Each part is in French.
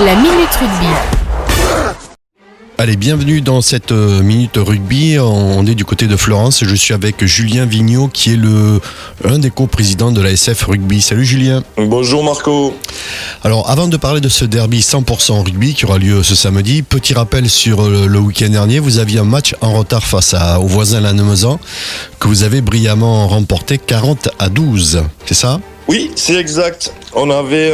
La Minute Rugby. Allez, bienvenue dans cette Minute Rugby. On est du côté de Florence. Je suis avec Julien Vigneault qui est un des coprésidents de la SF Rugby. Salut Julien. Bonjour Marco. Alors avant de parler de ce derby 100% rugby qui aura lieu ce samedi, petit rappel sur le week-end dernier. Vous aviez un match en retard face au voisin Lannemezan que vous avez brillamment remporté 40-12. C'est ça ? Oui, c'est exact. On n'avait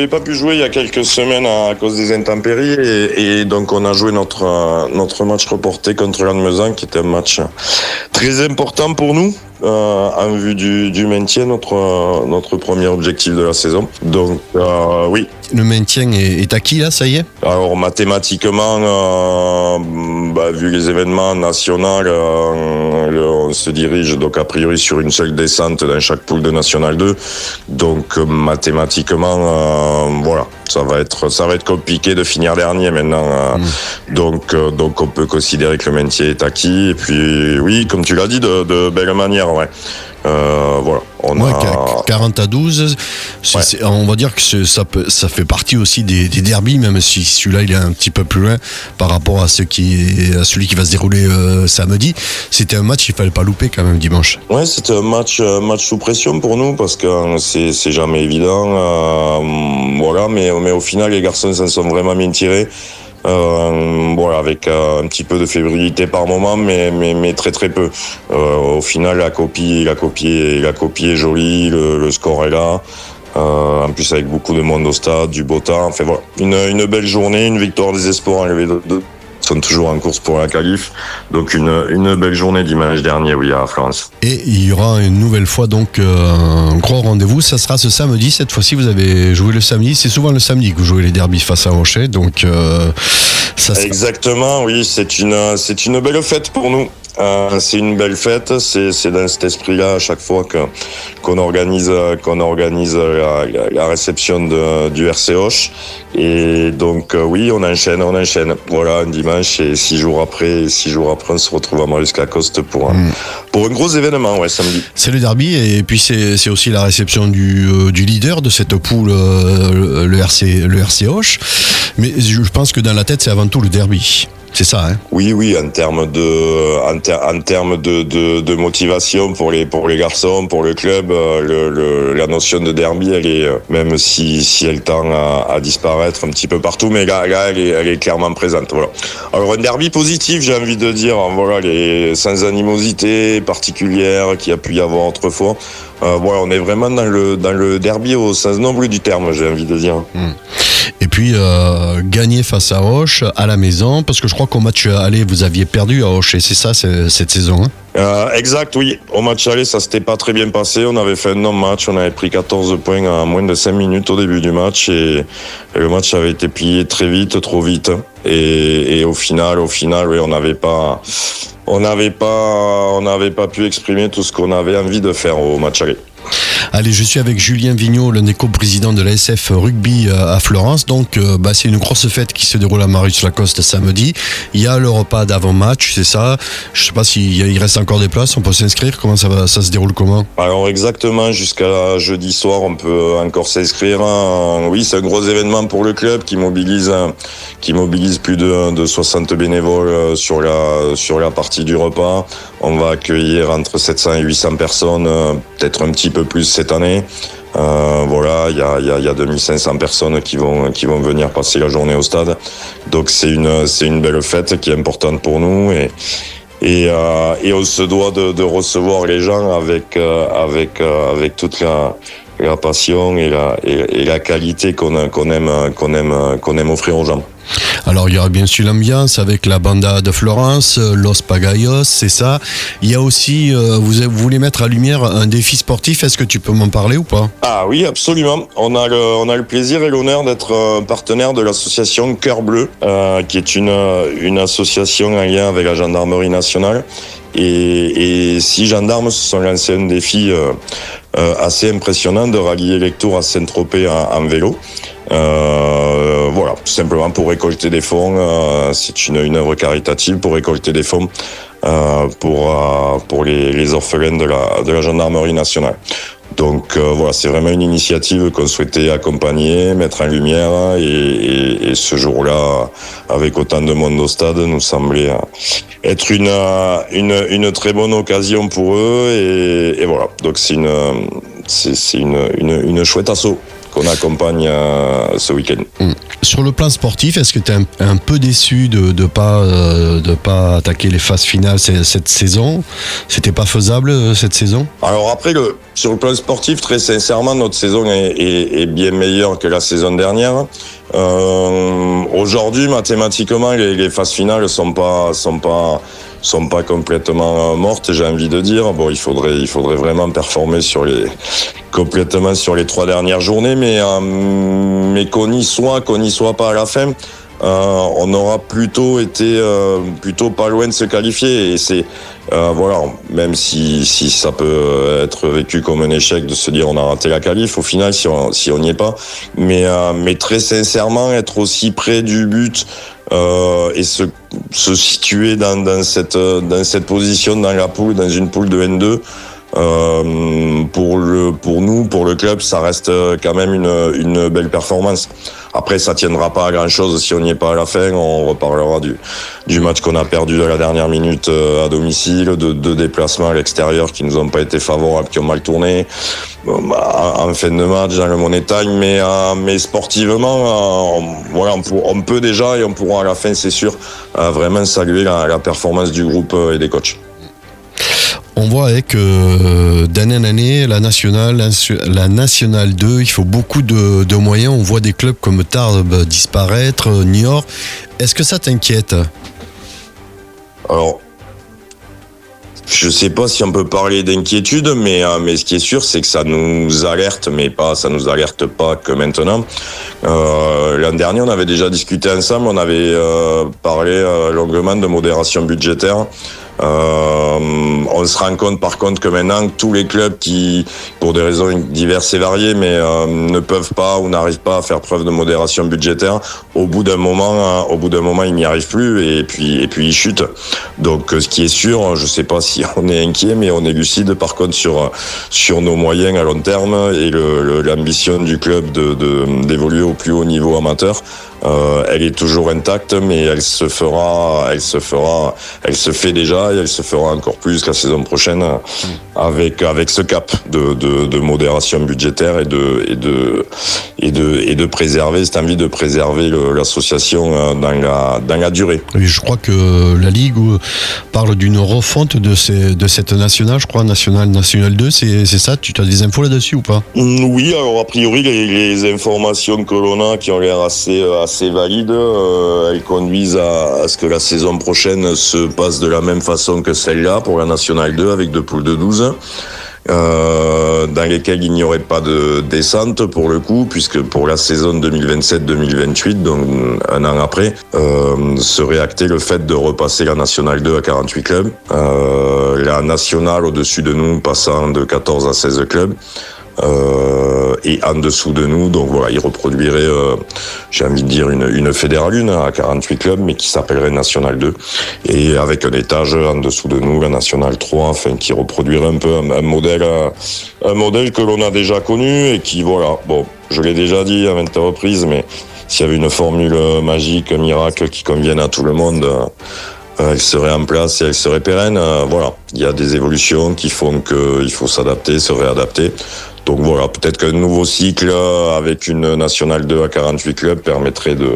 pas pu jouer il y a quelques semaines à cause des intempéries et donc on a joué notre match reporté contre Lannemezan qui était un match très important pour nous en vue du maintien, notre premier objectif de la saison. Donc oui. Le maintien est acquis là, ça y est ? Alors mathématiquement, vu les événements nationaux, on se dirige donc a priori sur une seule descente dans chaque poule de National 2. Donc mathématiquement, voilà, ça va être compliqué de finir dernier maintenant. Donc on peut considérer que le maintien est acquis. Et puis oui, comme tu l'as dit, de belle manière, ouais. Voilà. 40-12, ouais. On va dire que ça fait partie aussi des derbies, même si celui-là il est un petit peu plus loin par rapport à celui qui va se dérouler samedi. C'était un match qu'il fallait pas louper quand même dimanche. Ouais, c'était un match sous pression pour nous parce que c'est jamais évident. Voilà, mais au final les garçons s'en sont vraiment bien tirés. Voilà, avec un petit peu de fébrilité par moment, mais très très peu. Au final, la copie est jolie, le score est là. En plus avec beaucoup de monde au stade, du beau temps. Enfin voilà, une belle journée, une victoire des espoirs enlevés de sont toujours en course pour la qualif. Donc une belle journée dimanche dernier, oui, à Florence. Et il y aura une nouvelle fois donc un gros rendez-vous. Ça sera ce samedi. Cette fois-ci, vous avez joué le samedi. C'est souvent le samedi que vous jouez les derbies face à Rocher. Donc ça sera... Exactement, oui. C'est une belle fête pour nous. C'est une belle fête, c'est dans cet esprit-là à chaque fois qu'on organise la réception du RC Hoche. Et donc oui, on enchaîne. Voilà, un dimanche et 6 jours après, on se retrouve à Marius-Lacoste pour un gros événement, ouais, samedi. C'est le derby et puis c'est aussi la réception du leader de cette poule, le RC Hoche. Mais je pense que dans la tête, c'est avant tout le derby. C'est ça, hein? Oui, en termes de motivation pour les garçons, pour le club, la notion de derby, elle est, même si elle tend à disparaître un petit peu partout, mais là, elle est clairement présente, voilà. Alors, un derby positif, j'ai envie de dire, voilà, sans animosité particulière qu'il y a pu y avoir autrefois. Voilà, on est vraiment dans le derby au sens noble du terme, j'ai envie de dire. Et puis gagner face à Auch à la maison, parce que je crois qu'au match aller vous aviez perdu à Auch, et c'est ça cette saison, hein? Exact, oui. Au match aller, ça s'était pas très bien passé. On avait fait un non-match, on avait pris 14 points en moins de 5 minutes au début du match et le match avait été plié très vite, trop vite. Et au final, oui, on n'avait pas pu exprimer tout ce qu'on avait envie de faire au match aller. Allez, je suis avec Julien Vigneault, l'un des coprésidents de la SF Rugby à Florence. Donc, c'est une grosse fête qui se déroule à Marius-Lacoste samedi. Il y a le repas d'avant-match, c'est ça. Je sais pas s'il reste encore des places, on peut s'inscrire. Comment ça se déroule comment ? Alors exactement, jusqu'à jeudi soir, on peut encore s'inscrire. Oui, c'est un gros événement pour le club qui mobilise plus de 60 bénévoles sur la partie du repas. On va accueillir entre 700 et 800 personnes, peut-être un petit peu plus cette année. Voilà, il y a 2500 personnes qui vont venir passer la journée au stade. Donc c'est une belle fête qui est importante pour nous et on se doit de recevoir les gens avec toute la passion et la qualité qu'on aime offrir aux gens. Alors il y aura bien sûr l'ambiance avec la banda de Florence, Los Pagayos, c'est ça. Il y a aussi, vous voulez mettre à lumière un défi sportif, est-ce que tu peux m'en parler ou pas ? Ah oui, absolument. On a le plaisir et l'honneur d'être partenaire de l'association Cœur Bleu, qui est une association en lien avec la gendarmerie nationale. Et 6 gendarmes se sont lancés un défi assez impressionnant de rallier Lectoure à Saint-Tropez en vélo. Voilà, tout simplement pour récolter des fonds. C'est une œuvre caritative pour récolter des fonds pour les orphelins de la gendarmerie nationale. Donc voilà, c'est vraiment une initiative qu'on souhaitait accompagner, mettre en lumière, et ce jour-là, avec autant de monde au stade, nous semblait être une très bonne occasion pour eux, et voilà. Donc c'est une chouette asso qu'on accompagne ce week-end. Sur le plan sportif, est-ce que tu es un peu déçu de pas attaquer les phases finales cette saison? C'était pas faisable cette saison? Alors après, sur le plan sportif, très sincèrement, notre saison est bien meilleure que la saison dernière. Aujourd'hui, mathématiquement, les phases finales sont pas complètement mortes, j'ai envie de dire. Bon, il faudrait vraiment performer complètement sur les 3 dernières journées, mais qu'on y soit pas à la fin, on aura plutôt été pas loin de se qualifier, et c'est voilà, même si ça peut être vécu comme un échec de se dire on a raté la qualif au final si on n'y est pas, mais très sincèrement, être aussi près du but et se situer dans cette position dans la poule, dans une poule de N2, pour le club, ça reste quand même une belle performance. Après, ça tiendra pas à grand chose si on n'y est pas à la fin. On reparlera du match qu'on a perdu à la dernière minute à domicile, de déplacements à l'extérieur qui nous ont pas été favorables, qui ont mal tourné en fin de match dans le Money Time, mais sportivement, voilà, on peut déjà, et on pourra à la fin, c'est sûr, vraiment saluer la performance du groupe et des coachs. On voit avec d'année en année la nationale 2, il faut beaucoup de moyens. On voit des clubs comme Tarbes disparaître, Niort. Est-ce que ça t'inquiète? Alors, je sais pas si on peut parler d'inquiétude, mais ce qui est sûr, c'est que ça nous alerte, ça nous alerte pas que maintenant. L'an dernier, on avait déjà discuté ensemble, on avait parlé longuement de modération budgétaire. On se rend compte par contre que maintenant tous les clubs qui, pour des raisons diverses et variées, mais ne peuvent pas ou n'arrivent pas à faire preuve de modération budgétaire, au bout d'un moment ils n'y arrivent plus, et puis ils chutent. Donc ce qui est sûr, je sais pas si on est inquiet, mais on est lucide par contre sur nos moyens à long terme, et l'ambition du club d'évoluer au plus haut niveau amateur. Elle est toujours intacte, mais elle se fait déjà, et elle se fera encore plus la saison prochaine avec ce cap de modération budgétaire et de préserver cette envie de préserver l'association dans la durée. Oui, je crois que la Ligue parle d'une refonte de cette nationale, je crois, nationale 2, c'est ça? Tu as des infos là-dessus ou pas? Oui, alors a priori les informations que l'on a, qui ont l'air assez valides, elles conduisent à ce que la saison prochaine se passe de la même façon que celle-là pour la nationale 2, avec 2 poules de 12. Dans lesquels il n'y aurait pas de descente pour le coup, puisque pour la saison 2027-2028, donc un an après, serait acté le fait de repasser la Nationale 2 à 48 clubs, la Nationale au-dessus de nous passant de 14 à 16 clubs, et en dessous de nous, donc voilà, il reproduirait, j'ai envie de dire, une fédérale 1 à 48 clubs, mais qui s'appellerait National 2, et avec un étage en dessous de nous, la National 3, enfin, qui reproduirait un peu un modèle que l'on a déjà connu, et qui, voilà, bon, je l'ai déjà dit à maintes reprises, mais s'il y avait une formule magique, miracle, qui convienne à tout le monde, elle serait en place et elle serait pérenne. Voilà, il y a des évolutions qui font qu'il faut s'adapter, se réadapter. Donc voilà, peut-être qu'un nouveau cycle avec une Nationale 2 à 48 clubs permettrait de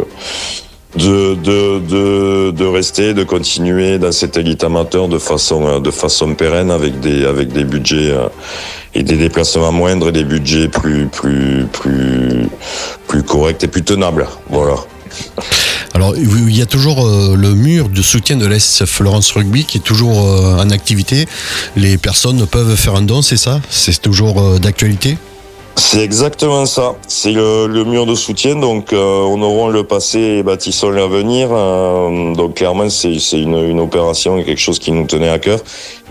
rester, de continuer dans cette élite amateur de façon pérenne, avec des budgets et des déplacements moindres, et des budgets plus corrects et plus tenables. Voilà. Alors, il y a toujours le mur de soutien de l'SF Florence Rugby qui est toujours en activité. Les personnes peuvent faire un don, c'est ça? C'est toujours d'actualité? C'est exactement ça. C'est le mur de soutien. Donc, honorons le passé et bâtissons l'avenir. Donc, clairement, c'est une opération et quelque chose qui nous tenait à cœur,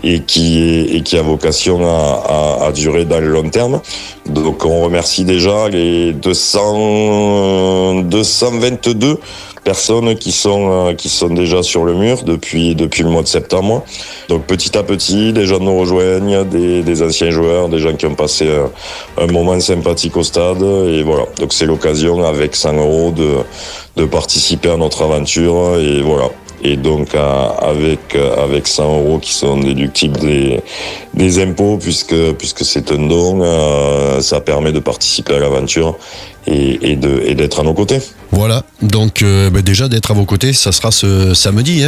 et qui a vocation à durer dans le long terme. Donc, on remercie déjà les 222 personnes qui sont déjà sur le mur depuis le mois de septembre. Donc petit à petit, des gens nous rejoignent, des anciens joueurs, des gens qui ont passé un moment sympathique au stade, et voilà. Donc c'est l'occasion avec 100 € de participer à notre aventure, et voilà. Et donc avec 100 € qui sont déductibles des impôts, puisque c'est un don, ça permet de participer à l'aventure et d'être à nos côtés. Voilà, donc déjà d'être à vos côtés, ça sera ce samedi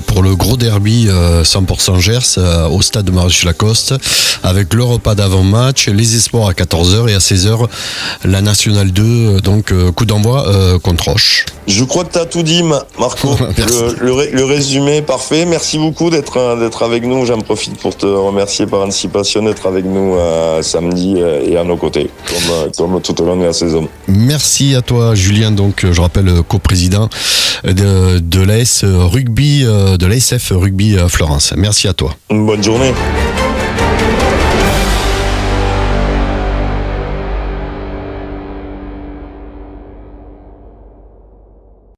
pour le gros derby 100% Gers au stade de Marius-Lacoste, avec le repas d'avant-match, les espoirs à 14h, et à 16h la Nationale 2, donc coup d'envoi contre Roche. Je crois que tu as tout dit, Marco. le résumé est parfait. Merci beaucoup d'être avec nous. J'en profite pour te remercier par anticipation d'être avec nous samedi et à nos côtés, comme tout au long de la saison. Merci à toi, Julien, donc je rappelle coprésident de l'AS Rugby, de l'ASF Rugby Florence. Merci à toi. Une bonne journée.